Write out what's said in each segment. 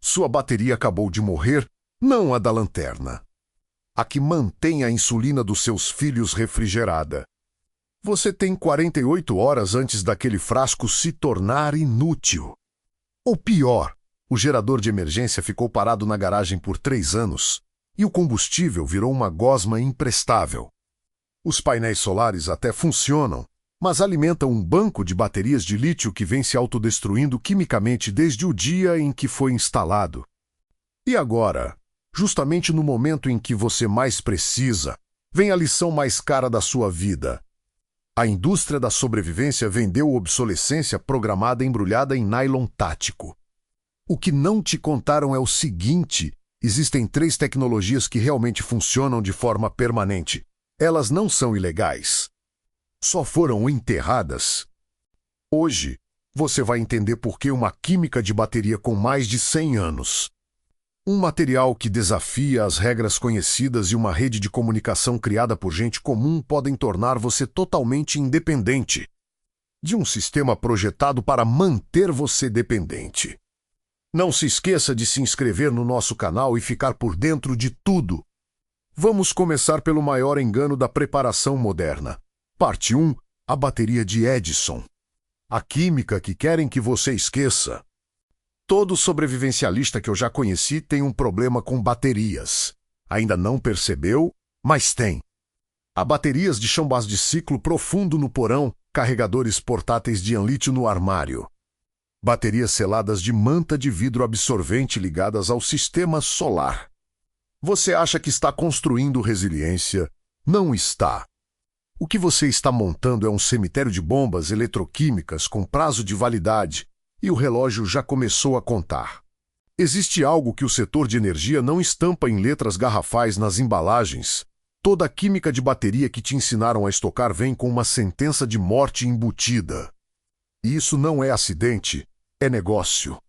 Sua bateria acabou de morrer, não a da lanterna. A que mantém a insulina dos seus filhos refrigerada. Você tem 48 horas antes daquele frasco se tornar inútil. Ou pior, o gerador de emergência ficou parado na garagem por 3 anos e o combustível virou uma gosma imprestável. Os painéis solares até funcionam, mas alimentam um banco de baterias de lítio que vem se autodestruindo quimicamente desde o dia em que foi instalado. E agora, justamente no momento em que você mais precisa, vem a lição mais cara da sua vida. A indústria da sobrevivência vendeu obsolescência programada embrulhada em nylon tático. O que não te contaram é o seguinte: existem 3 tecnologias que realmente funcionam de forma permanente. Elas não são ilegais. Só foram enterradas. Hoje, você vai entender por que uma química de bateria com mais de 100 anos. Um material que desafia as regras conhecidas e uma rede de comunicação criada por gente comum podem tornar você totalmente independente de um sistema projetado para manter você dependente. Não se esqueça de se inscrever no nosso canal e ficar por dentro de tudo. Vamos começar pelo maior engano da preparação moderna. Parte 1. A bateria de Edison. A química que querem que você esqueça. Todo sobrevivencialista que eu já conheci tem um problema com baterias. Ainda não percebeu, mas tem. Há baterias de chão-base de ciclo profundo no porão, carregadores portáteis de lítio no armário. Baterias seladas de manta de vidro absorvente ligadas ao sistema solar. Você acha que está construindo resiliência? Não está. O que você está montando é um cemitério de bombas eletroquímicas com prazo de validade. E o relógio já começou a contar. Existe algo que o setor de energia não estampa em letras garrafais nas embalagens. Toda a química de bateria que te ensinaram a estocar vem com uma sentença de morte embutida. E isso não é acidente, é negócio.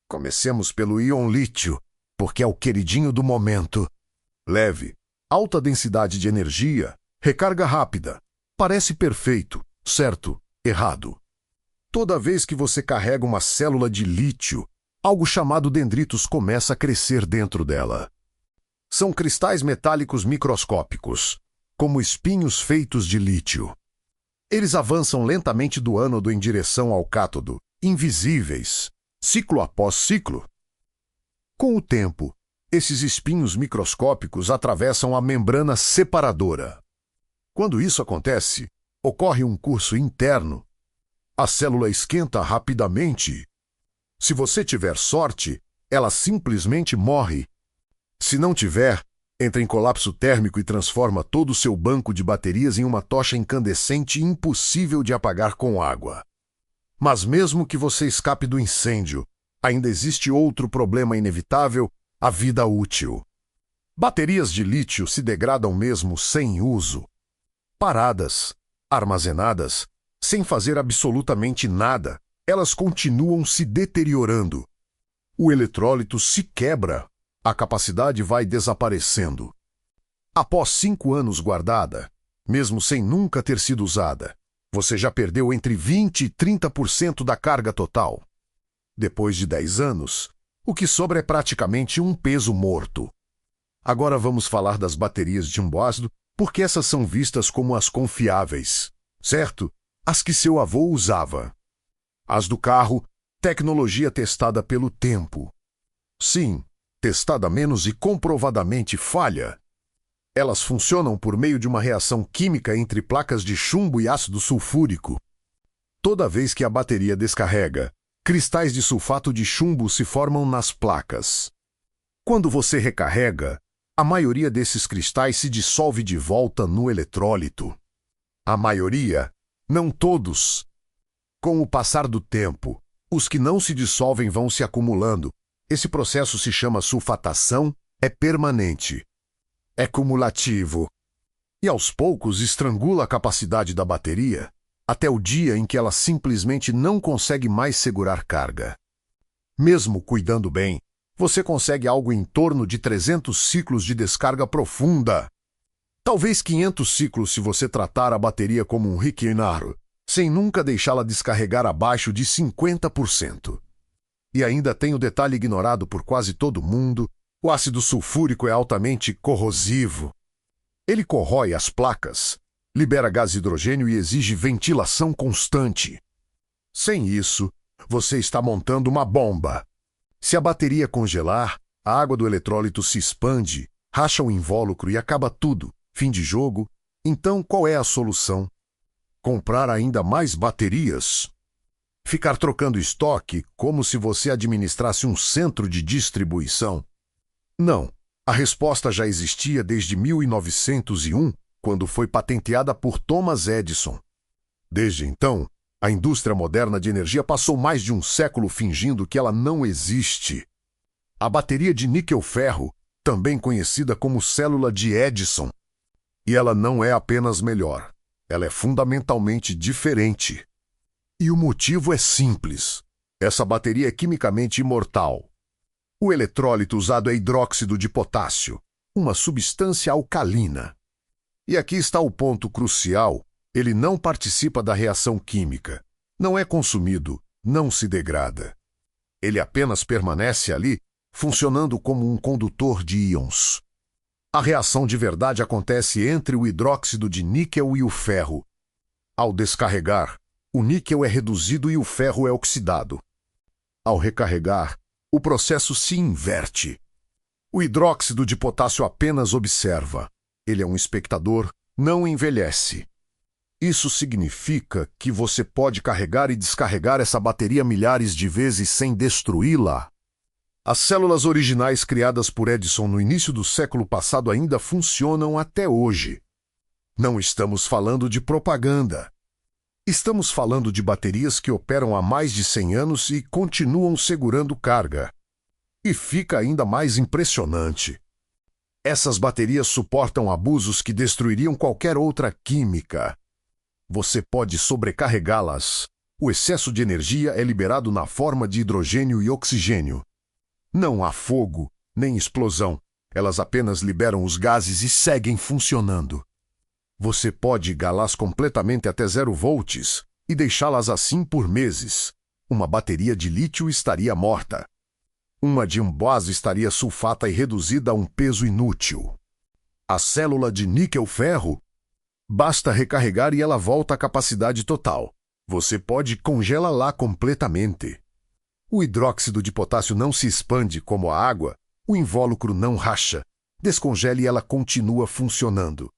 Comecemos pelo íon lítio, porque é o queridinho do momento. Leve, alta densidade de energia, recarga rápida. Parece perfeito, certo, errado. Toda vez que você carrega uma célula de lítio, algo chamado dendritos começa a crescer dentro dela. São cristais metálicos microscópicos, como espinhos feitos de lítio. Eles avançam lentamente do ânodo em direção ao cátodo, invisíveis, ciclo após ciclo. Com o tempo, esses espinhos microscópicos atravessam a membrana separadora. Quando isso acontece, ocorre um curso interno. A célula esquenta rapidamente. Se você tiver sorte, ela simplesmente morre. Se não tiver, entra em colapso térmico e transforma todo o seu banco de baterias em uma tocha incandescente impossível de apagar com água. Mas mesmo que você escape do incêndio, ainda existe outro problema inevitável: a vida útil. Baterias de lítio se degradam mesmo sem uso. Paradas, armazenadas, sem fazer absolutamente nada, elas continuam se deteriorando. O eletrólito se quebra, a capacidade vai desaparecendo. Após 5 anos guardada, mesmo sem nunca ter sido usada, você já perdeu entre 20% e 30% da carga total. Depois de 10 anos, o que sobra é praticamente um peso morto. Agora vamos falar das baterias de chumbo-ácido, porque essas são vistas como as confiáveis, certo? As que seu avô usava. As do carro, tecnologia testada pelo tempo. Sim, testada menos e comprovadamente falha. Elas funcionam por meio de uma reação química entre placas de chumbo e ácido sulfúrico. Toda vez que a bateria descarrega, cristais de sulfato de chumbo se formam nas placas. Quando você recarrega, a maioria desses cristais se dissolve de volta no eletrólito. A maioria, não todos. Com o passar do tempo, os que não se dissolvem vão se acumulando. Esse processo se chama sulfatação, é permanente. É cumulativo. E aos poucos estrangula a capacidade da bateria, até o dia em que ela simplesmente não consegue mais segurar carga. Mesmo cuidando bem, você consegue algo em torno de 300 ciclos de descarga profunda. Talvez 500 ciclos se você tratar a bateria como um Riquinaro, sem nunca deixá-la descarregar abaixo de 50%. E ainda tem o detalhe ignorado por quase todo mundo: o ácido sulfúrico é altamente corrosivo. Ele corrói as placas, libera gás hidrogênio e exige ventilação constante. Sem isso, você está montando uma bomba. Se a bateria congelar, a água do eletrólito se expande, racha o invólucro e acaba tudo. Fim de jogo. Então, qual é a solução? Comprar ainda mais baterias? Ficar trocando estoque como se você administrasse um centro de distribuição? Não. A resposta já existia desde 1901, quando foi patenteada por Thomas Edison. Desde então, a indústria moderna de energia passou mais de um século fingindo que ela não existe. A bateria de níquel-ferro, também conhecida como célula de Edison. E ela não é apenas melhor, ela é fundamentalmente diferente. E o motivo é simples. Essa bateria é quimicamente imortal. O eletrólito usado é hidróxido de potássio, uma substância alcalina. E aqui está o ponto crucial: ele não participa da reação química, não é consumido, não se degrada. Ele apenas permanece ali, funcionando como um condutor de íons. A reação de verdade acontece entre o hidróxido de níquel e o ferro. Ao descarregar, o níquel é reduzido e o ferro é oxidado. Ao recarregar, o processo se inverte. O hidróxido de potássio apenas observa. Ele é um espectador, não envelhece. Isso significa que você pode carregar e descarregar essa bateria milhares de vezes sem destruí-la. As células originais criadas por Edison no início do século passado ainda funcionam até hoje. Não estamos falando de propaganda. Estamos falando de baterias que operam há mais de 100 anos e continuam segurando carga. E fica ainda mais impressionante. Essas baterias suportam abusos que destruiriam qualquer outra química. Você pode sobrecarregá-las. O excesso de energia é liberado na forma de hidrogênio e oxigênio. Não há fogo, nem explosão. Elas apenas liberam os gases e seguem funcionando. Você pode galá-las completamente até 0 volts e deixá-las assim por meses. Uma bateria de lítio estaria morta. Uma de base estaria sulfata e reduzida a um peso inútil. A célula de níquel-ferro? Basta recarregar e ela volta à capacidade total. Você pode congelá-la completamente. O hidróxido de potássio não se expande como a água, o invólucro não racha. Descongele e ela continua funcionando.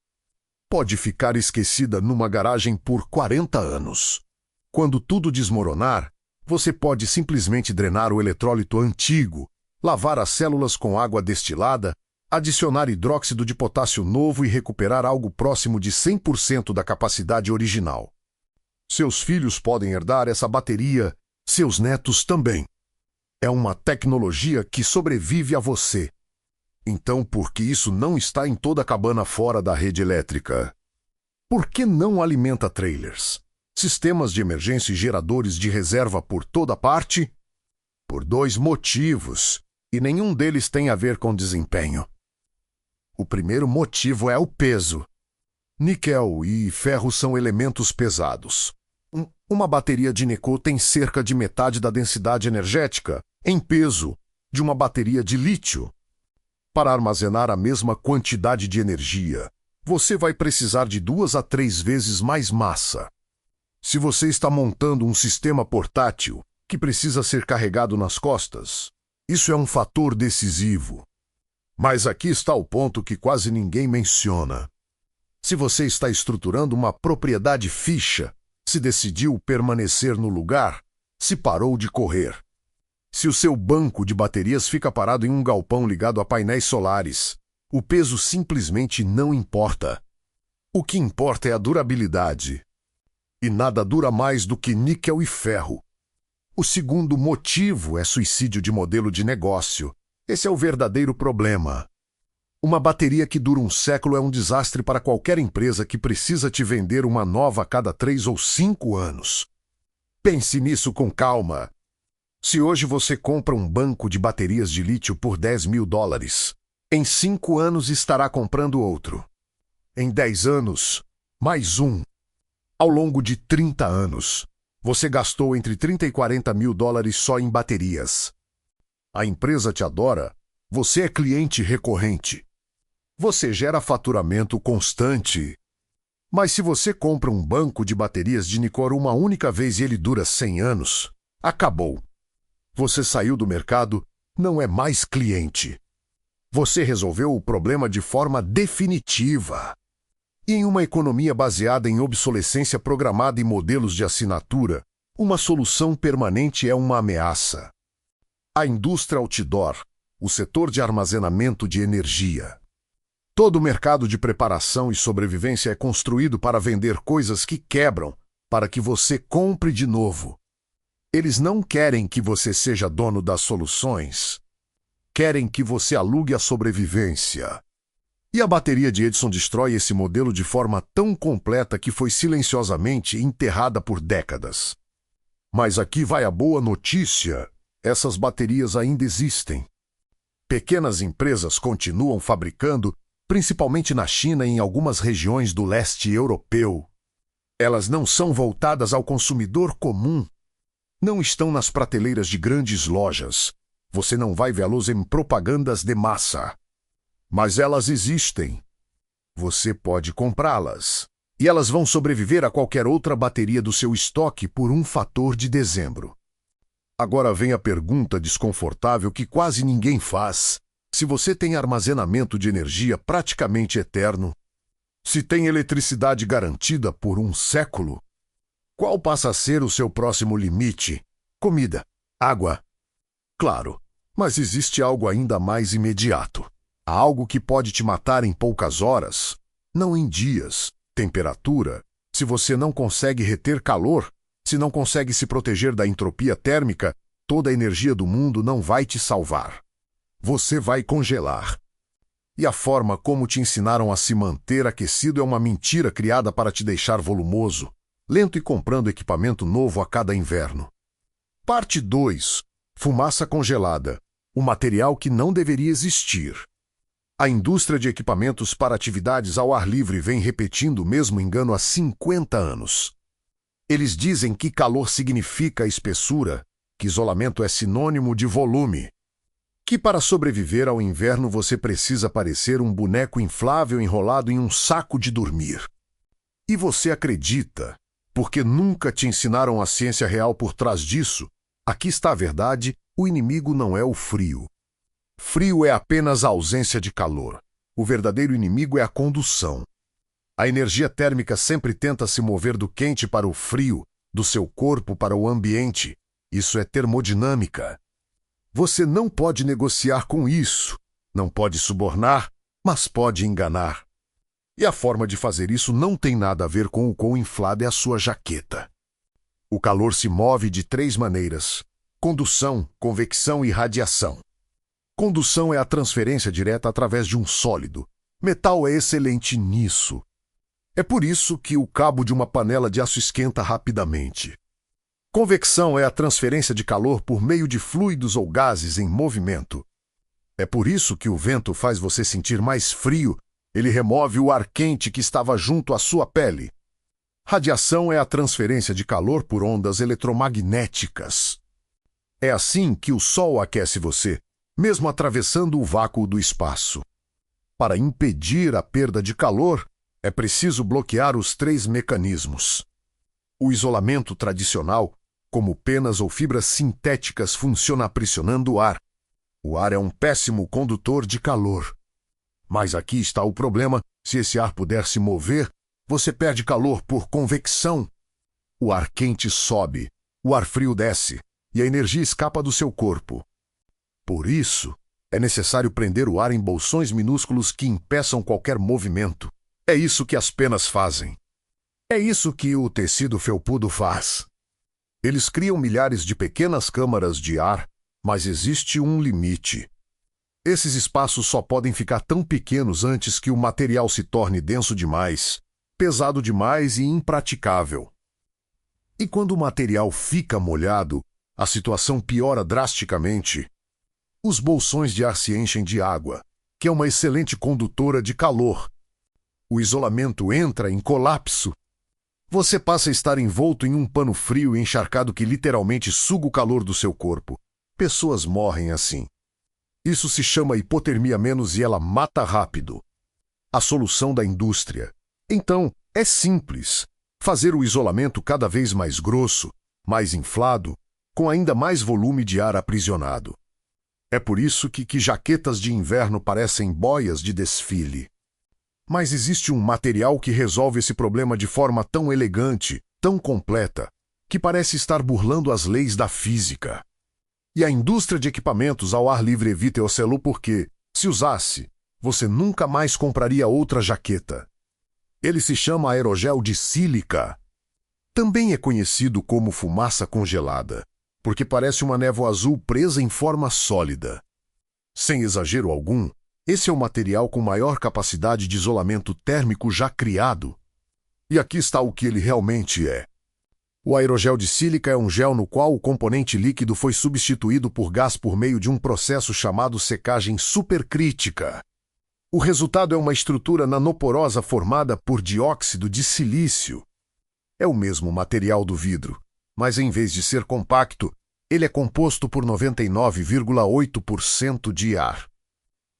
Pode ficar esquecida numa garagem por 40 anos. Quando tudo desmoronar, você pode simplesmente drenar o eletrólito antigo, lavar as células com água destilada, adicionar hidróxido de potássio novo e recuperar algo próximo de 100% da capacidade original. Seus filhos podem herdar essa bateria, seus netos também. É uma tecnologia que sobrevive a você. Então, por que isso não está em toda a cabana fora da rede elétrica? Por que não alimenta trailers, sistemas de emergência e geradores de reserva por toda parte? Por 2 motivos, e nenhum deles tem a ver com desempenho. O primeiro motivo é o peso. Níquel e ferro são elementos pesados. Uma bateria de níquel tem cerca de metade da densidade energética, em peso, de uma bateria de lítio. Para armazenar a mesma quantidade de energia, você vai precisar de 2 a 3 vezes mais massa. Se você está montando um sistema portátil que precisa ser carregado nas costas, isso é um fator decisivo. Mas aqui está o ponto que quase ninguém menciona. Se você está estruturando uma propriedade fixa, se decidiu permanecer no lugar, se parou de correr. Se o seu banco de baterias fica parado em um galpão ligado a painéis solares, o peso simplesmente não importa. O que importa é a durabilidade. E nada dura mais do que níquel e ferro. O segundo motivo é suicídio de modelo de negócio. Esse é o verdadeiro problema. Uma bateria que dura um século é um desastre para qualquer empresa que precisa te vender uma nova a cada 3 ou 5 anos. Pense nisso com calma. Se hoje você compra um banco de baterias de lítio por $10.000, em 5 anos estará comprando outro. Em 10 anos, mais um. Ao longo de 30 anos, Você gastou entre 30 e 40 mil dólares só em baterias. A empresa te adora. Você é cliente recorrente. Você gera faturamento constante. Mas se você compra um banco de baterias de Nicor uma única vez e ele dura 100 anos, acabou. Você saiu do mercado, não é mais cliente. Você resolveu o problema de forma definitiva. E em uma economia baseada em obsolescência programada e modelos de assinatura, uma solução permanente é uma ameaça. A indústria outdoor, o setor de armazenamento de energia. Todo o mercado de preparação e sobrevivência é construído para vender coisas que quebram, para que você compre de novo. Eles não querem que você seja dono das soluções. Querem que você alugue a sobrevivência. E a bateria de Edison destrói esse modelo de forma tão completa que foi silenciosamente enterrada por décadas. Mas aqui vai a boa notícia. Essas baterias ainda existem. Pequenas empresas continuam fabricando, principalmente na China e em algumas regiões do leste europeu. Elas não são voltadas ao consumidor comum. Não estão nas prateleiras de grandes lojas. Você não vai vê-las em propagandas de massa. Mas elas existem. Você pode comprá-las. E elas vão sobreviver a qualquer outra bateria do seu estoque por um fator de dezembro. Agora vem a pergunta desconfortável que quase ninguém faz. Se você tem armazenamento de energia praticamente eterno, se tem eletricidade garantida por um século, qual passa a ser o seu próximo limite? Comida, água. Claro, mas existe algo ainda mais imediato. Há algo que pode te matar em poucas horas, não em dias. Temperatura. Se você não consegue reter calor, se não consegue se proteger da entropia térmica, toda a energia do mundo não vai te salvar. Você vai congelar. E a forma como te ensinaram a se manter aquecido é uma mentira criada para te deixar volumoso, lento e comprando equipamento novo a cada inverno. Parte 2. Fumaça congelada. O material que não deveria existir. A indústria de equipamentos para atividades ao ar livre vem repetindo o mesmo engano há 50 anos. Eles dizem que calor significa espessura, que isolamento é sinônimo de volume, que para sobreviver ao inverno você precisa parecer um boneco inflável enrolado em um saco de dormir. E você acredita, porque nunca te ensinaram a ciência real por trás disso. Aqui está a verdade, o inimigo não é o frio. Frio é apenas a ausência de calor. O verdadeiro inimigo é a condução. A energia térmica sempre tenta se mover do quente para o frio, do seu corpo para o ambiente. Isso é termodinâmica. Você não pode negociar com isso. Não pode subornar, mas pode enganar. E a forma de fazer isso não tem nada a ver com o quão inflada é a sua jaqueta. O calor se move de 3 maneiras: condução, convecção e radiação. Condução é a transferência direta através de um sólido. Metal é excelente nisso. É por isso que o cabo de uma panela de aço esquenta rapidamente. Convecção é a transferência de calor por meio de fluidos ou gases em movimento. É por isso que o vento faz você sentir mais frio. Ele remove o ar quente que estava junto à sua pele. Radiação é a transferência de calor por ondas eletromagnéticas. É assim que o Sol aquece você, mesmo atravessando o vácuo do espaço. Para impedir a perda de calor, é preciso bloquear os 3 mecanismos. O isolamento tradicional, como penas ou fibras sintéticas, funciona pressionando o ar. O ar é um péssimo condutor de calor. Mas aqui está o problema: se esse ar puder se mover, você perde calor por convecção. O ar quente sobe, o ar frio desce, e a energia escapa do seu corpo. Por isso, é necessário prender o ar em bolsões minúsculos que impeçam qualquer movimento. É isso que as penas fazem. É isso que o tecido felpudo faz. Eles criam milhares de pequenas câmaras de ar, mas existe um limite. Esses espaços só podem ficar tão pequenos antes que o material se torne denso demais, pesado demais e impraticável. E quando o material fica molhado, a situação piora drasticamente. Os bolsões de ar se enchem de água, que é uma excelente condutora de calor. O isolamento entra em colapso. Você passa a estar envolto em um pano frio e encharcado que literalmente suga o calor do seu corpo. Pessoas morrem assim. Isso se chama hipotermia menos e ela mata rápido. A solução da indústria. Então, é simples. Fazer o isolamento cada vez mais grosso, mais inflado, com ainda mais volume de ar aprisionado. É por isso que jaquetas de inverno parecem boias de desfile. Mas existe um material que resolve esse problema de forma tão elegante, tão completa, que parece estar burlando as leis da física. E a indústria de equipamentos ao ar livre evita o selo porque, se usasse, você nunca mais compraria outra jaqueta. Ele se chama aerogel de sílica. Também é conhecido como fumaça congelada, porque parece uma névoa azul presa em forma sólida. Sem exagero algum, esse é o material com maior capacidade de isolamento térmico já criado. E aqui está o que ele realmente é. O aerogel de sílica é um gel no qual o componente líquido foi substituído por gás por meio de um processo chamado secagem supercrítica. O resultado é uma estrutura nanoporosa formada por dióxido de silício. É o mesmo material do vidro, mas em vez de ser compacto, ele é composto por 99,8% de ar.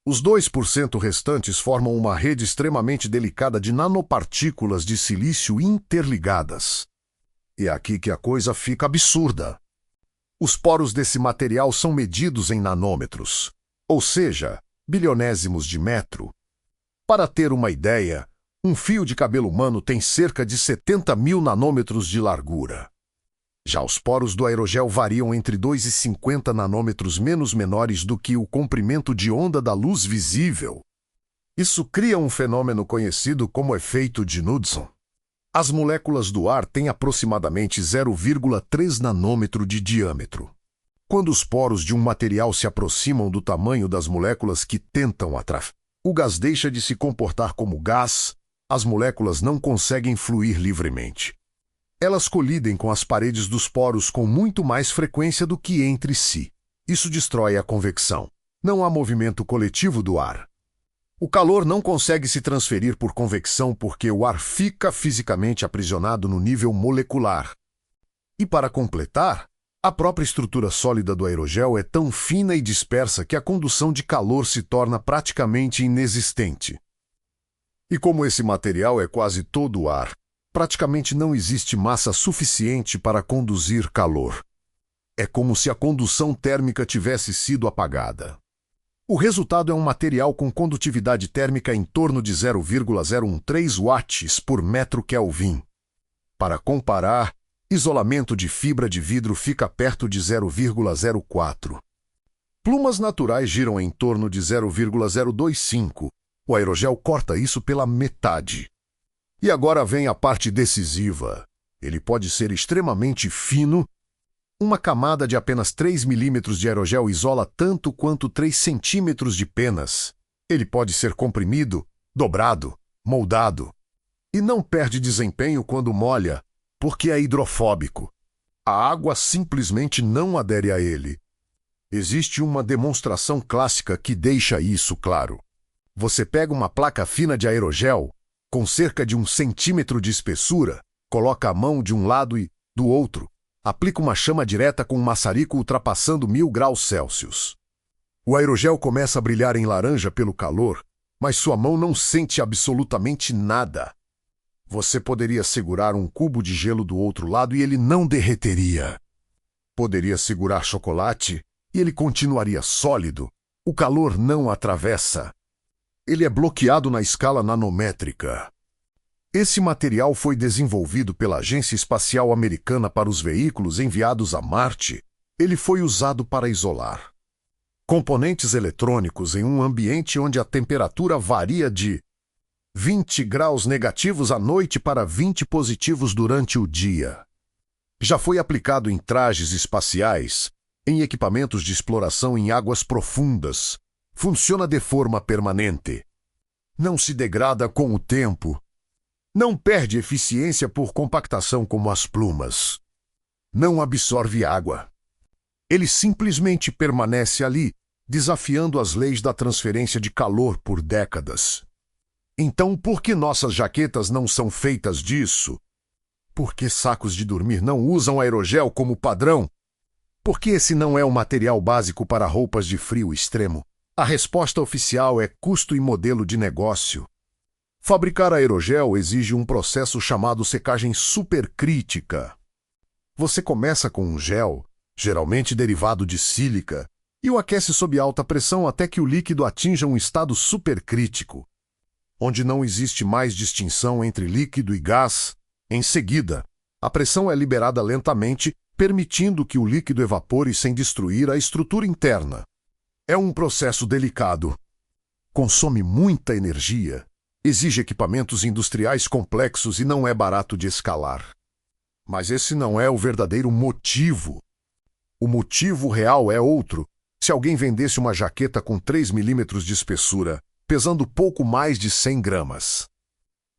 Os 2% restantes formam uma rede extremamente delicada de nanopartículas de silício interligadas. E é aqui que a coisa fica absurda. Os poros desse material são medidos em nanômetros, ou seja, bilionésimos de metro. Para ter uma ideia, um fio de cabelo humano tem cerca de 70 mil nanômetros de largura. Já os poros do aerogel variam entre 2 e 50 nanômetros menos menores do que o comprimento de onda da luz visível. Isso cria um fenômeno conhecido como efeito de Knudsen. As moléculas do ar têm aproximadamente 0,3 nanômetro de diâmetro. Quando os poros de um material se aproximam do tamanho das moléculas que tentam atrair, o gás deixa de se comportar como gás, as moléculas não conseguem fluir livremente. Elas colidem com as paredes dos poros com muito mais frequência do que entre si. Isso destrói a convecção. Não há movimento coletivo do ar. O calor não consegue se transferir por convecção porque o ar fica fisicamente aprisionado no nível molecular. E para completar, a própria estrutura sólida do aerogel é tão fina e dispersa que a condução de calor se torna praticamente inexistente. E como esse material é quase todo ar, praticamente não existe massa suficiente para conduzir calor. É como se a condução térmica tivesse sido apagada. O resultado é um material com condutividade térmica em torno de 0,013 watts por metro Kelvin. Para comparar, isolamento de fibra de vidro fica perto de 0,04. Plumas naturais giram em torno de 0,025. O aerogel corta isso pela metade. E agora vem a parte decisiva. Ele pode ser extremamente fino. Uma camada de apenas 3 milímetros de aerogel isola tanto quanto 3 centímetros de penas. Ele pode ser comprimido, dobrado, moldado. E não perde desempenho quando molha, porque é hidrofóbico. A água simplesmente não adere a ele. Existe uma demonstração clássica que deixa isso claro. Você pega uma placa fina de aerogel, com cerca de 1 centímetro de espessura, coloca a mão de um lado e do outro, aplica uma chama direta com um maçarico ultrapassando 1000 graus Celsius. O aerogel começa a brilhar em laranja pelo calor, mas sua mão não sente absolutamente nada. Você poderia segurar um cubo de gelo do outro lado e ele não derreteria. Poderia segurar chocolate e ele continuaria sólido. O calor não atravessa. Ele é bloqueado na escala nanométrica. Esse material foi desenvolvido pela Agência Espacial Americana para os veículos enviados a Marte. Ele foi usado para isolar componentes eletrônicos em um ambiente onde a temperatura varia de 20 graus negativos à noite para 20 positivos durante o dia. Já foi aplicado em trajes espaciais, em equipamentos de exploração em águas profundas. Funciona de forma permanente. Não se degrada com o tempo. Não perde eficiência por compactação como as plumas. Não absorve água. Ele simplesmente permanece ali, desafiando as leis da transferência de calor por décadas. Então, por que nossas jaquetas não são feitas disso? Por que sacos de dormir não usam aerogel como padrão? Por que esse não é o material básico para roupas de frio extremo? A resposta oficial é custo e modelo de negócio. Fabricar aerogel exige um processo chamado secagem supercrítica. Você começa com um gel, geralmente derivado de sílica, e o aquece sob alta pressão até que o líquido atinja um estado supercrítico, onde não existe mais distinção entre líquido e gás. Em seguida, a pressão é liberada lentamente, permitindo que o líquido evapore sem destruir a estrutura interna. É um processo delicado. Consome muita energia, exige equipamentos industriais complexos e não é barato de escalar. Mas esse não é o verdadeiro motivo. O motivo real é outro. Se alguém vendesse uma jaqueta com 3 milímetros de espessura, pesando pouco mais de 100 gramas,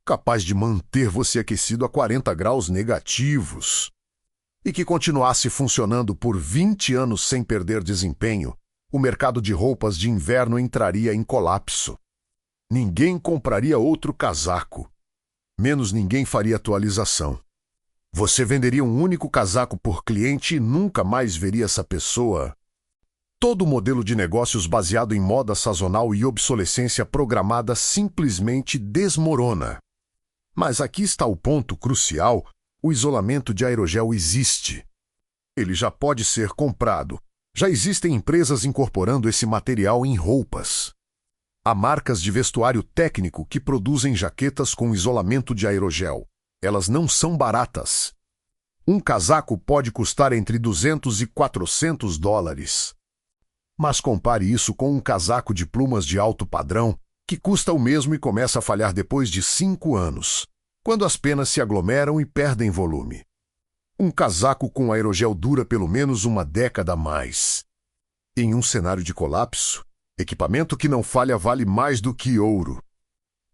capaz de manter você aquecido a 40 graus negativos, e que continuasse funcionando por 20 anos sem perder desempenho, o mercado de roupas de inverno entraria em colapso. Ninguém compraria outro casaco. Menos ninguém faria atualização. Você venderia um único casaco por cliente e nunca mais veria essa pessoa. Todo modelo de negócios baseado em moda sazonal e obsolescência programada simplesmente desmorona. Mas aqui está o ponto crucial: o isolamento de aerogel existe. Ele já pode ser comprado. Já existem empresas incorporando esse material em roupas. Há marcas de vestuário técnico que produzem jaquetas com isolamento de aerogel. Elas não são baratas. Um casaco pode custar entre $200 e $400. Mas compare isso com um casaco de plumas de alto padrão, que custa o mesmo e começa a falhar depois de 5 anos, quando as penas se aglomeram e perdem volume. Um casaco com aerogel dura pelo menos uma década a mais. Em um cenário de colapso, equipamento que não falha vale mais do que ouro.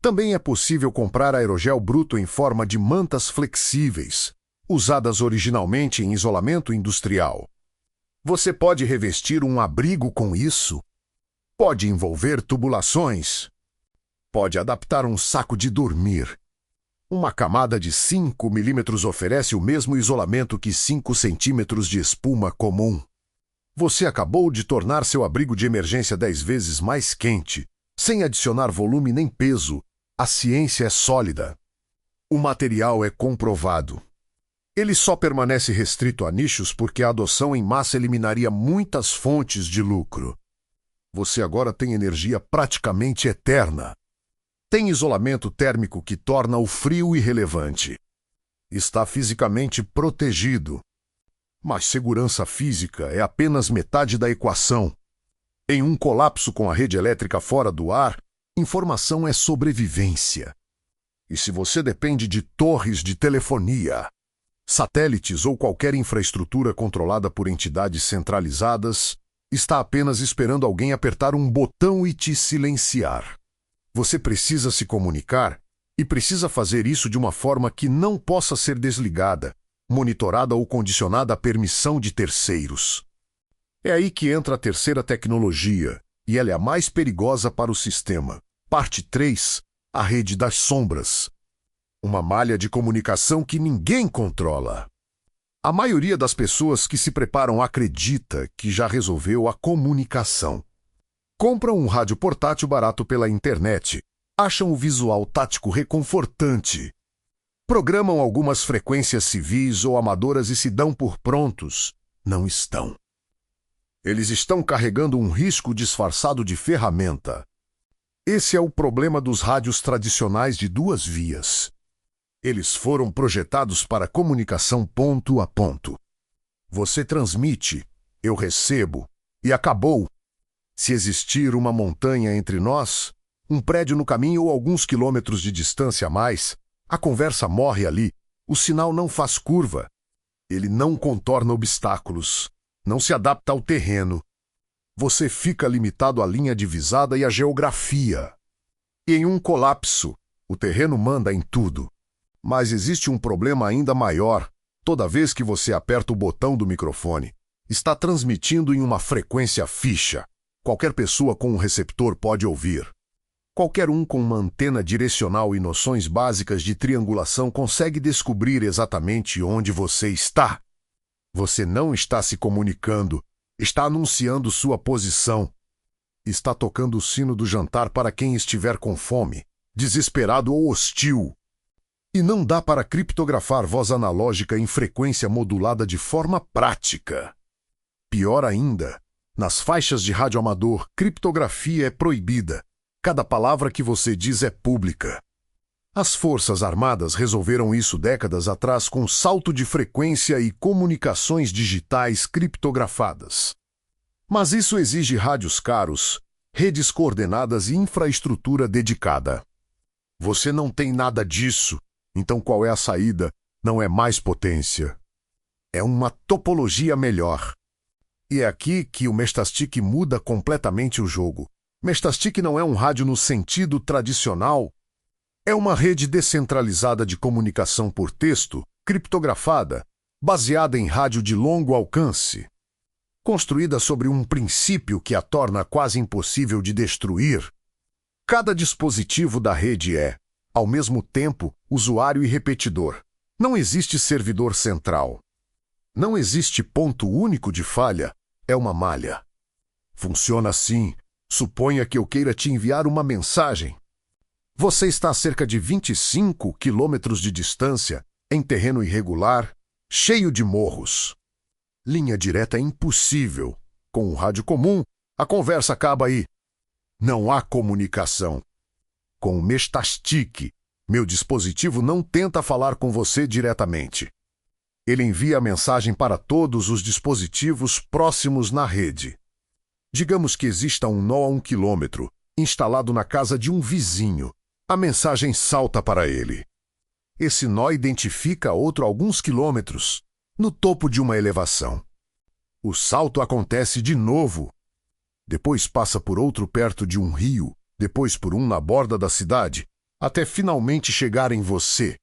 Também é possível comprar aerogel bruto em forma de mantas flexíveis, usadas originalmente em isolamento industrial. Você pode revestir um abrigo com isso? Pode envolver tubulações? Pode adaptar um saco de dormir? Uma camada de 5 milímetros oferece o mesmo isolamento que 5 centímetros de espuma comum. Você acabou de tornar seu abrigo de emergência 10 vezes mais quente, sem adicionar volume nem peso. A ciência é sólida. O material é comprovado. Ele só permanece restrito a nichos porque a adoção em massa eliminaria muitas fontes de lucro. Você agora tem energia praticamente eterna. Tem isolamento térmico que torna o frio irrelevante. Está fisicamente protegido. Mas segurança física é apenas metade da equação. Em um colapso com a rede elétrica fora do ar, informação é sobrevivência. E se você depende de torres de telefonia, satélites ou qualquer infraestrutura controlada por entidades centralizadas, está apenas esperando alguém apertar um botão e te silenciar. Você precisa se comunicar e precisa fazer isso de uma forma que não possa ser desligada, monitorada ou condicionada à permissão de terceiros. É aí que entra a terceira tecnologia, e ela é a mais perigosa para o sistema. Parte 3, a rede das sombras. Uma malha de comunicação que ninguém controla. A maioria das pessoas que se preparam acredita que já resolveu a comunicação. Compram um rádio portátil barato pela internet, acham o visual tático reconfortante, programam algumas frequências civis ou amadoras e se dão por prontos. Não estão. Eles estão carregando um risco disfarçado de ferramenta. Esse é o problema dos rádios tradicionais de 2 vias. Eles foram projetados para comunicação ponto a ponto. Você transmite, eu recebo, e acabou. Se existir uma montanha entre nós, um prédio no caminho ou alguns quilômetros de distância a mais, a conversa morre ali, o sinal não faz curva. Ele não contorna obstáculos, não se adapta ao terreno. Você fica limitado à linha divisada e à geografia. E em um colapso, o terreno manda em tudo. Mas existe um problema ainda maior. Toda vez que você aperta o botão do microfone, está transmitindo em uma frequência fixa. Qualquer pessoa com um receptor pode ouvir. Qualquer um com uma antena direcional e noções básicas de triangulação consegue descobrir exatamente onde você está. Você não está se comunicando, está anunciando sua posição. Está tocando o sino do jantar para quem estiver com fome, desesperado ou hostil. E não dá para criptografar voz analógica em frequência modulada de forma prática. Pior ainda, nas faixas de rádio amador, criptografia é proibida. Cada palavra que você diz é pública. As Forças Armadas resolveram isso décadas atrás com salto de frequência e comunicações digitais criptografadas. Mas isso exige rádios caros, redes coordenadas e infraestrutura dedicada. Você não tem nada disso, então qual é a saída? Não é mais potência. É uma topologia melhor. E é aqui que o Mestastic muda completamente o jogo. Mestastic não é um rádio no sentido tradicional. É uma rede descentralizada de comunicação por texto, criptografada, baseada em rádio de longo alcance. Construída sobre um princípio que a torna quase impossível de destruir. Cada dispositivo da rede é, ao mesmo tempo, usuário e repetidor. Não existe servidor central. Não existe ponto único de falha, é uma malha. Funciona assim. Suponha que eu queira te enviar uma mensagem. Você está a cerca de 25 quilômetros de distância, em terreno irregular, cheio de morros. Linha direta é impossível. Com o rádio comum, a conversa acaba aí. Não há comunicação. Com o Mestastic, meu dispositivo não tenta falar com você diretamente. Ele envia a mensagem para todos os dispositivos próximos na rede. Digamos que exista um nó a 1 quilômetro, instalado na casa de um vizinho. A mensagem salta para ele. Esse nó identifica outro a alguns quilômetros, no topo de uma elevação. O salto acontece de novo. Depois passa por outro perto de um rio, depois por um na borda da cidade, até finalmente chegar em você.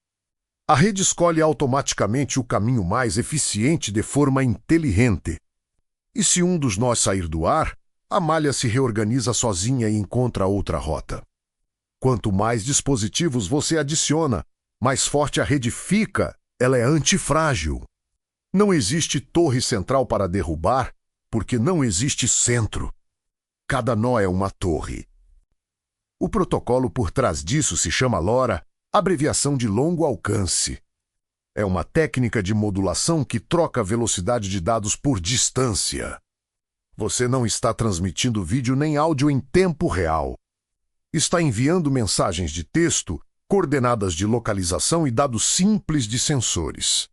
A rede escolhe automaticamente o caminho mais eficiente de forma inteligente. E se um dos nós sair do ar, a malha se reorganiza sozinha e encontra outra rota. Quanto mais dispositivos você adiciona, mais forte a rede fica, ela é antifrágil. Não existe torre central para derrubar, porque não existe centro. Cada nó é uma torre. O protocolo por trás disso se chama LoRa, abreviação de longo alcance. É uma técnica de modulação que troca a velocidade de dados por distância. Você não está transmitindo vídeo nem áudio em tempo real. Está enviando mensagens de texto, coordenadas de localização e dados simples de sensores.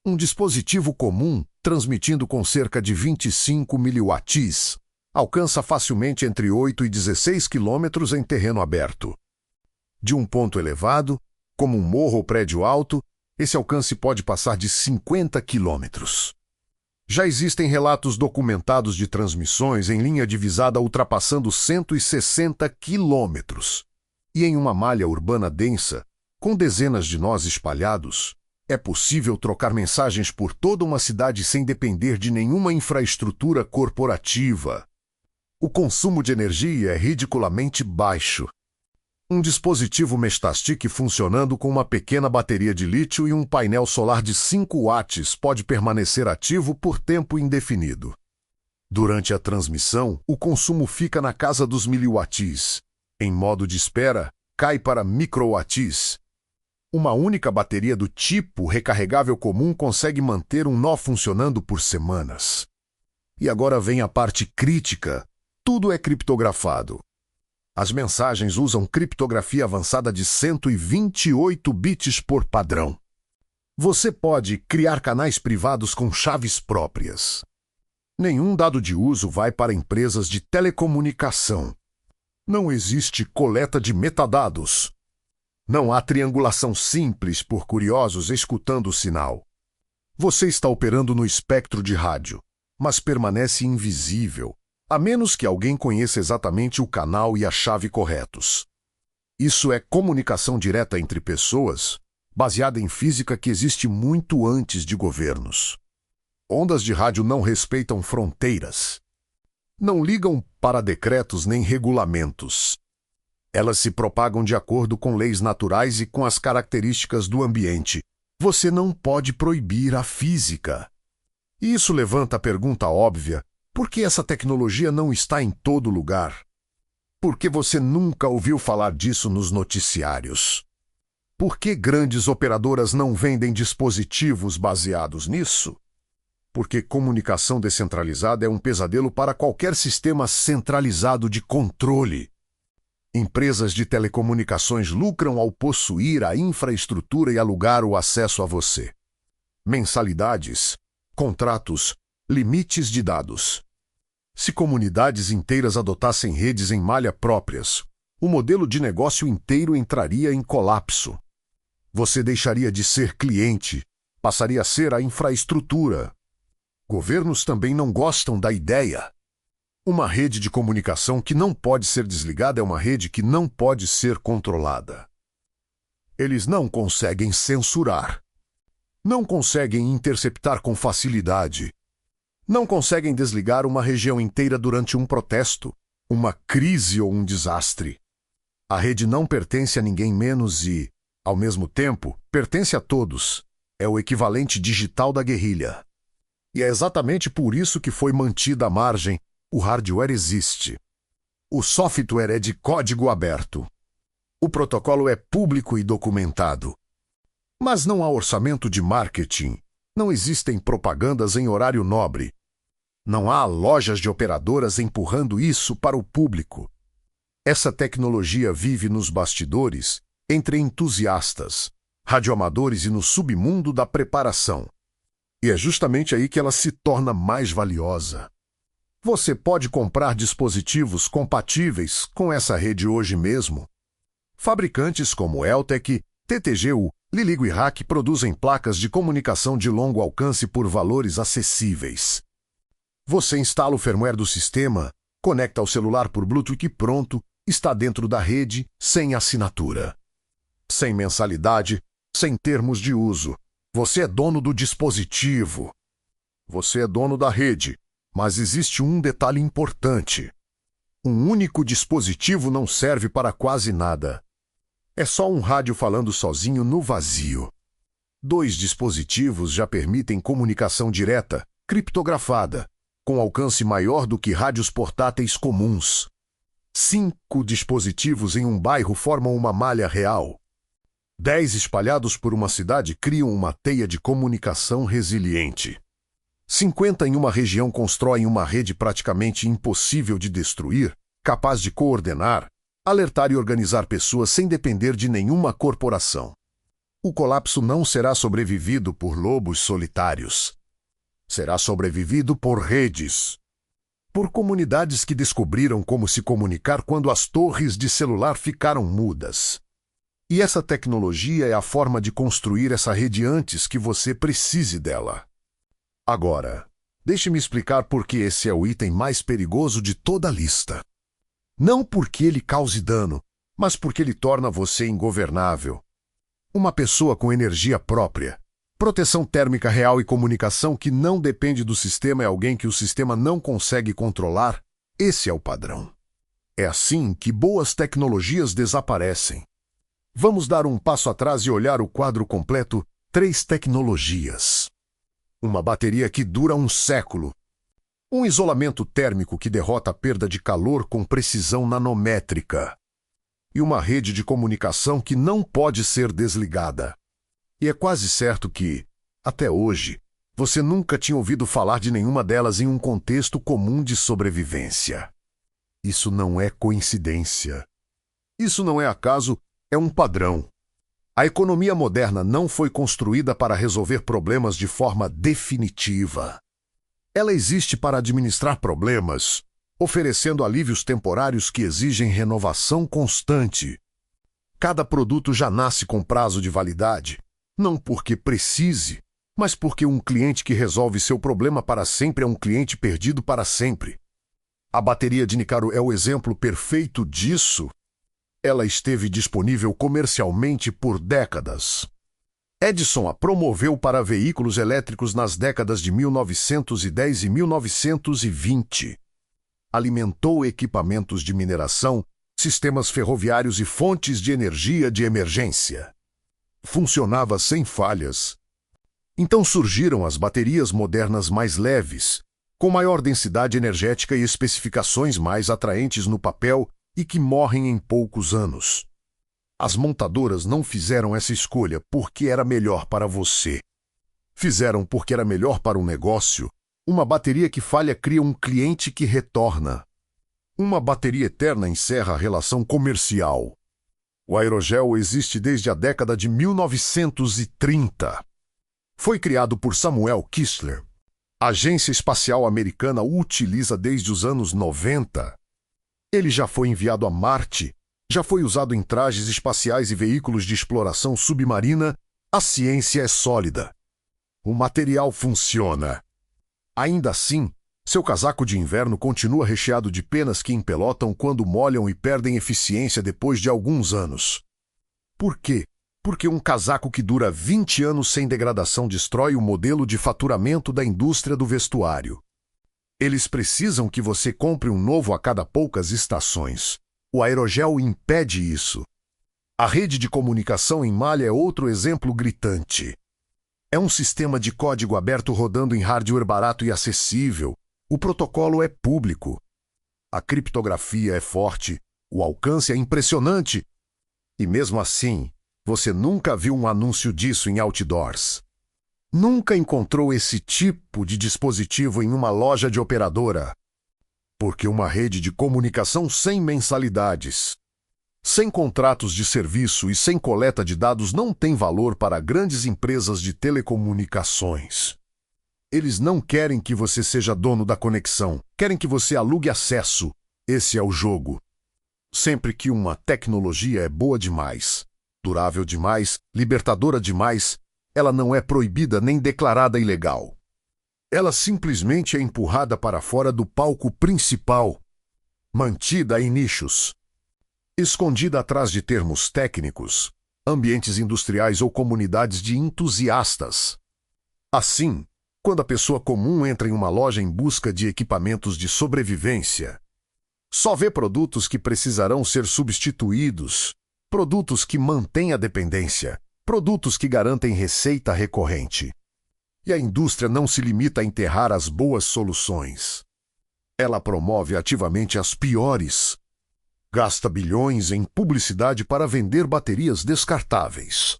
Um dispositivo comum, transmitindo com cerca de 25 miliwatts, alcança facilmente entre 8 e 16 quilômetros em terreno aberto. De um ponto elevado, como um morro ou prédio alto, esse alcance pode passar de 50 quilômetros. Já existem relatos documentados de transmissões em linha divisada ultrapassando 160 quilômetros. E em uma malha urbana densa, com dezenas de nós espalhados, é possível trocar mensagens por toda uma cidade sem depender de nenhuma infraestrutura corporativa. O consumo de energia é ridiculamente baixo. Um dispositivo Mestastic funcionando com uma pequena bateria de lítio e um painel solar de 5 watts pode permanecer ativo por tempo indefinido. Durante a transmissão, o consumo fica na casa dos miliwatts. Em modo de espera, cai para microwatts. Uma única bateria do tipo recarregável comum consegue manter um nó funcionando por semanas. E agora vem a parte crítica. Tudo é criptografado. As mensagens usam criptografia avançada de 128 bits por padrão. Você pode criar canais privados com chaves próprias. Nenhum dado de uso vai para empresas de telecomunicação. Não existe coleta de metadados. Não há triangulação simples por curiosos escutando o sinal. Você está operando no espectro de rádio, mas permanece invisível, a menos que alguém conheça exatamente o canal e a chave corretos. Isso é comunicação direta entre pessoas, baseada em física que existe muito antes de governos. Ondas de rádio não respeitam fronteiras. Não ligam para decretos nem regulamentos. Elas se propagam de acordo com leis naturais e com as características do ambiente. Você não pode proibir a física. E isso levanta a pergunta óbvia: por que essa tecnologia não está em todo lugar? Por que você nunca ouviu falar disso nos noticiários? Por que grandes operadoras não vendem dispositivos baseados nisso? Porque comunicação descentralizada é um pesadelo para qualquer sistema centralizado de controle. Empresas de telecomunicações lucram ao possuir a infraestrutura e alugar o acesso a você. Mensalidades, contratos, limites de dados. Se comunidades inteiras adotassem redes em malha próprias, o modelo de negócio inteiro entraria em colapso. Você deixaria de ser cliente, passaria a ser a infraestrutura. Governos também não gostam da ideia. Uma rede de comunicação que não pode ser desligada é uma rede que não pode ser controlada. Eles não conseguem censurar. Não conseguem interceptar com facilidade. Não conseguem desligar uma região inteira durante um protesto, uma crise ou um desastre. A rede não pertence a ninguém menos e, ao mesmo tempo, pertence a todos. É o equivalente digital da guerrilha. E é exatamente por isso que foi mantida à margem. O hardware existe. O software é de código aberto. O protocolo é público e documentado. Mas não há orçamento de marketing. Não existem propagandas em horário nobre. Não há lojas de operadoras empurrando isso para o público. Essa tecnologia vive nos bastidores, entre entusiastas, radioamadores e no submundo da preparação. E é justamente aí que ela se torna mais valiosa. Você pode comprar dispositivos compatíveis com essa rede hoje mesmo. Fabricantes como Eltec, TTGU, Liligo e Hack produzem placas de comunicação de longo alcance por valores acessíveis. Você instala o firmware do sistema, conecta ao celular por Bluetooth e pronto, está dentro da rede, sem assinatura. Sem mensalidade, sem termos de uso. Você é dono do dispositivo. Você é dono da rede. Mas existe um detalhe importante. Um único dispositivo não serve para quase nada. É só um rádio falando sozinho no vazio. 2 dispositivos já permitem comunicação direta, criptografada, com alcance maior do que rádios portáteis comuns. 5 dispositivos em um bairro formam uma malha real. 10 espalhados por uma cidade criam uma teia de comunicação resiliente. 50 em uma região constroem uma rede praticamente impossível de destruir, capaz de coordenar, alertar e organizar pessoas sem depender de nenhuma corporação. O colapso não será sobrevivido por lobos solitários. Será sobrevivido por redes. Por comunidades que descobriram como se comunicar quando as torres de celular ficaram mudas. E essa tecnologia é a forma de construir essa rede antes que você precise dela. Agora, deixe-me explicar por que esse é o item mais perigoso de toda a lista. Não porque ele cause dano, mas porque ele torna você ingovernável. Uma pessoa com energia própria, proteção térmica real e comunicação que não depende do sistema é alguém que o sistema não consegue controlar. Esse é o padrão. É assim que boas tecnologias desaparecem. Vamos dar um passo atrás e olhar o quadro completo: 3 tecnologias. Uma bateria que dura um século. Um isolamento térmico que derrota a perda de calor com precisão nanométrica. E uma rede de comunicação que não pode ser desligada. E é quase certo que, até hoje, você nunca tinha ouvido falar de nenhuma delas em um contexto comum de sobrevivência. Isso não é coincidência. Isso não é acaso, é um padrão. A economia moderna não foi construída para resolver problemas de forma definitiva. Ela existe para administrar problemas, oferecendo alívios temporários que exigem renovação constante. Cada produto já nasce com prazo de validade, não porque precise, mas porque um cliente que resolve seu problema para sempre é um cliente perdido para sempre. A bateria de Nicaru é o exemplo perfeito disso. Ela esteve disponível comercialmente por décadas. Edison a promoveu para veículos elétricos nas décadas de 1910 e 1920. Alimentou equipamentos de mineração sistemas ferroviários e fontes de energia de emergência. Funcionava sem falhas. Então surgiram as baterias modernas mais leves, com maior densidade energética e especificações mais atraentes no papel e que morrem em poucos anos. As montadoras não fizeram essa escolha porque era melhor para você. Fizeram porque era melhor para o negócio. Uma bateria que falha cria um cliente que retorna. Uma bateria eterna encerra a relação comercial. O aerogel existe desde a década de 1930. Foi criado por Samuel Kistler. A Agência Espacial Americana o utiliza desde os anos 90. Ele já foi enviado a Marte, já foi usado em trajes espaciais e veículos de exploração submarina. A ciência é sólida. O material funciona. Ainda assim, seu casaco de inverno continua recheado de penas que empelotam quando molham e perdem eficiência depois de alguns anos. Por quê? Porque um casaco que dura 20 anos sem degradação destrói o modelo de faturamento da indústria do vestuário. Eles precisam que você compre um novo a cada poucas estações. O aerogel impede isso. A rede de comunicação em malha é outro exemplo gritante. É um sistema de código aberto rodando em hardware barato e acessível. O protocolo é público. A criptografia é forte. O alcance é impressionante. E mesmo assim, você nunca viu um anúncio disso em outdoors. Nunca encontrou esse tipo de dispositivo em uma loja de operadora. Porque uma rede de comunicação sem mensalidades, sem contratos de serviço e sem coleta de dados não tem valor para grandes empresas de telecomunicações. Eles não querem que você seja dono da conexão, querem que você alugue acesso. Esse é o jogo. Sempre que uma tecnologia é boa demais, durável demais, libertadora demais, ela não é proibida nem declarada ilegal. Ela simplesmente é empurrada para fora do palco principal, mantida em nichos, escondida atrás de termos técnicos, ambientes industriais ou comunidades de entusiastas. Assim, quando a pessoa comum entra em uma loja em busca de equipamentos de sobrevivência, só vê produtos que precisarão ser substituídos, produtos que mantêm a dependência, produtos que garantem receita recorrente. E a indústria não se limita a enterrar as boas soluções. Ela promove ativamente as piores. Gasta bilhões em publicidade para vender baterias descartáveis.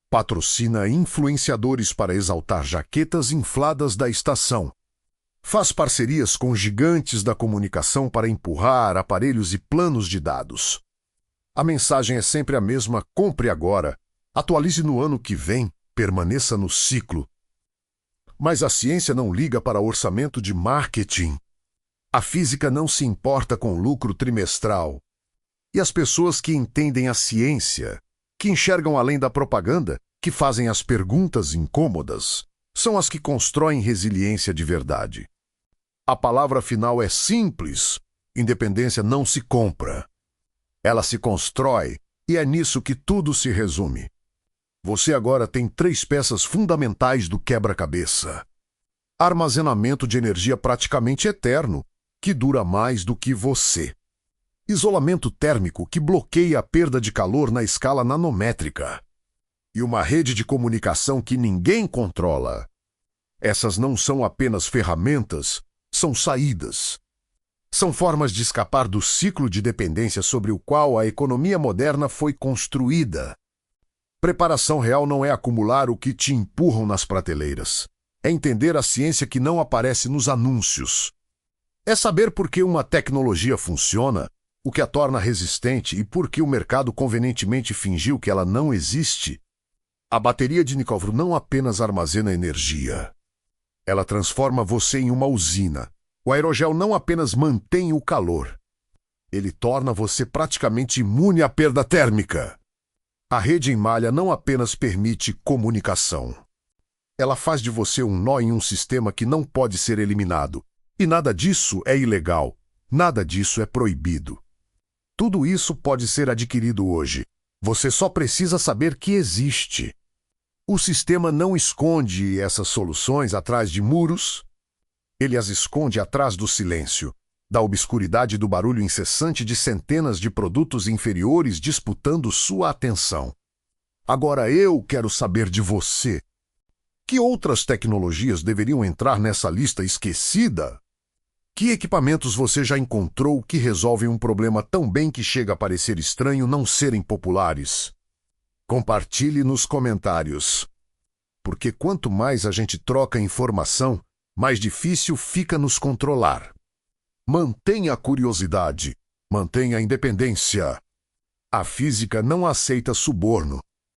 Patrocina influenciadores para exaltar jaquetas infladas da estação. Faz parcerias com gigantes da comunicação para empurrar aparelhos e planos de dados. A mensagem é sempre a mesma: compre agora, atualize no ano que vem, permaneça no ciclo. Mas a ciência não liga para orçamento de marketing. A física não se importa com lucro trimestral. E as pessoas que entendem a ciência, que enxergam além da propaganda, que fazem as perguntas incômodas, são as que constroem resiliência de verdade. A palavra final é simples: independência não se compra. Ela se constrói, e é nisso que tudo se resume. Você agora tem 3 peças fundamentais do quebra-cabeça. Armazenamento de energia praticamente eterno, que dura mais do que você. Isolamento térmico, que bloqueia a perda de calor na escala nanométrica. E uma rede de comunicação que ninguém controla. Essas não são apenas ferramentas, são saídas. São formas de escapar do ciclo de dependência sobre o qual a economia moderna foi construída. Preparação real não é acumular o que te empurram nas prateleiras. É entender a ciência que não aparece nos anúncios. É saber por que uma tecnologia funciona, o que a torna resistente e por que o mercado convenientemente fingiu que ela não existe. A bateria de Nikovro não apenas armazena energia. Ela transforma você em uma usina. O aerogel não apenas mantém o calor. Ele torna você praticamente imune à perda térmica. A rede em malha não apenas permite comunicação. Ela faz de você um nó em um sistema que não pode ser eliminado. E nada disso é ilegal. Nada disso é proibido. Tudo isso pode ser adquirido hoje. Você só precisa saber que existe. O sistema não esconde essas soluções atrás de muros. Ele as esconde atrás do silêncio, da obscuridade do barulho incessante de centenas de produtos inferiores disputando sua atenção. Agora eu quero saber de você. Que outras tecnologias deveriam entrar nessa lista esquecida? Que equipamentos você já encontrou que resolvem um problema tão bem que chega a parecer estranho não serem populares? Compartilhe nos comentários. Porque quanto mais a gente troca informação, mais difícil fica nos controlar. Mantenha a curiosidade. Mantenha a independência. A física não aceita suborno.